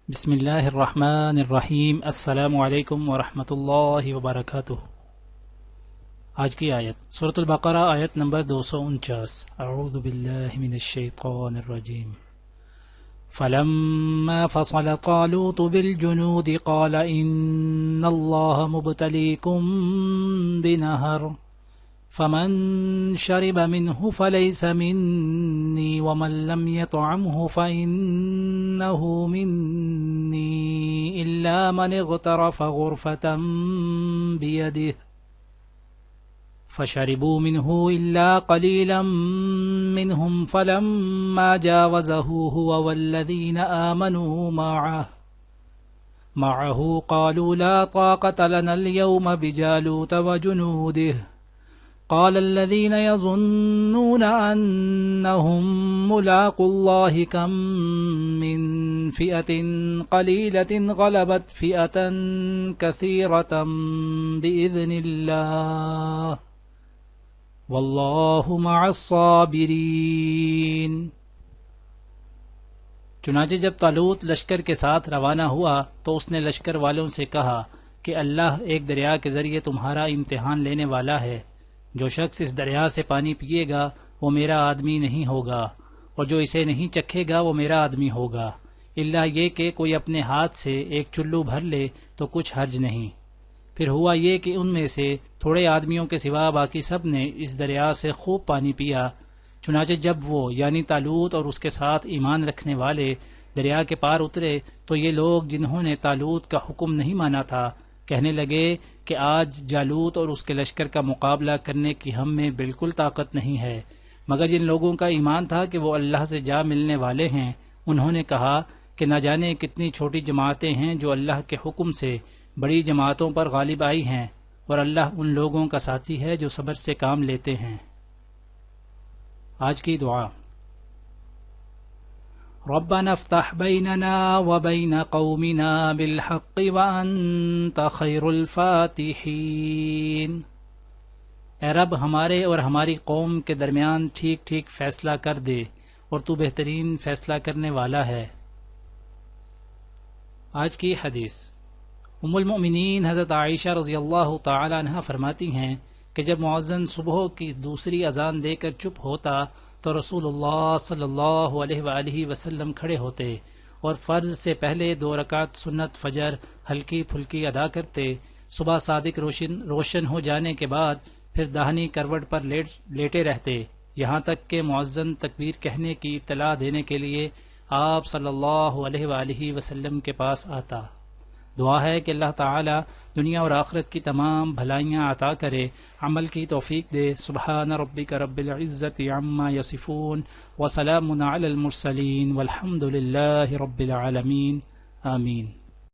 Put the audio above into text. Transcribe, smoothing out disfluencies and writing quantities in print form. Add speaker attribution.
Speaker 1: بسم اللہ الرحمن الرحیم۔ السلام علیکم ورحمۃ اللہ وبرکاتہ۔ آج کی آیت سورۃ البقرہ، آیت نمبر 249۔ اعوذ باللہ من الشیطان الرجیم۔ فلما فصل طالوت بالجنود قال ان اللہ مبتلیکم بنہر فمن شرب منه فليس مني ومن لم يطعمه فإنه مني إلا من اغترف غرفة بيده فشربوا منه إلا قليلا منهم فلما جاوزه هو والذين آمنوا معه قالوا لا طاقة لنا اليوم بجالوت وجنوده قال الذين يظنون أنهم ملاقو الله كم من فئة قليلة غلبت فئة كثيرة بإذن الله والله مع الصابرين۔ چنانچہ جب طالوت لشکر کے ساتھ روانہ ہوا تو اس نے لشکر والوں سے کہا کہ اللہ ایک دریا کے ذریعے تمہارا امتحان لینے والا ہے۔ جو شخص اس دریا سے پانی پیے گا وہ میرا آدمی نہیں ہوگا، اور جو اسے نہیں چکھے گا وہ میرا آدمی ہوگا، الا یہ کہ کوئی اپنے ہاتھ سے ایک چلو بھر لے تو کچھ حرج نہیں۔ پھر ہوا یہ کہ ان میں سے تھوڑے آدمیوں کے سوا باقی سب نے اس دریا سے خوب پانی پیا۔ چنانچہ جب وہ یعنی طالوت اور اس کے ساتھ ایمان رکھنے والے دریا کے پار اترے تو یہ لوگ جنہوں نے طالوت کا حکم نہیں مانا تھا کہنے لگے کہ آج جالوت اور اس کے لشکر کا مقابلہ کرنے کی ہم میں بالکل طاقت نہیں ہے، مگر جن لوگوں کا ایمان تھا کہ وہ اللہ سے جا ملنے والے ہیں انہوں نے کہا کہ نہ جانے کتنی چھوٹی جماعتیں ہیں جو اللہ کے حکم سے بڑی جماعتوں پر غالب آئی ہیں، اور اللہ ان لوگوں کا ساتھی ہے جو صبر سے کام لیتے ہیں۔ آج کی دعا۔ ربنا افتح بیننا وبین قومنا بالحق وانت خیر الفاتحین۔ اے رب ہمارے اور ہماری قوم کے درمیان ٹھیک ٹھیک فیصلہ کر دے اور تو بہترین فیصلہ کرنے والا ہے۔ آج کی حدیث۔ ام المؤمنین حضرت عائشہ رضی اللہ تعالی عنہ فرماتی ہیں کہ جب مؤذن صبح کی دوسری اذان دے کر چپ ہوتا تو رسول اللہ صلی اللہ علیہ وآلہ وسلم کھڑے ہوتے اور فرض سے پہلے 2 رکعت سنت فجر ہلکی پھلکی ادا کرتے۔ صبح صادق روشن ہو جانے کے بعد پھر داہنی کروٹ پر لیٹے رہتے یہاں تک کہ مؤذن تکبیر کہنے کی اطلاع دینے کے لیے آپ صلی اللہ علیہ وآلہ وسلم کے پاس آتا۔ دعا ہے کہ اللہ تعالی دنیا اور آخرت کی تمام بھلائیاں عطا کرے، عمل کی توفیق دے۔ سبحان ربک رب العزت عما یصفون وسلام علی المرسلین والحمد للہ رب العالمین، آمین۔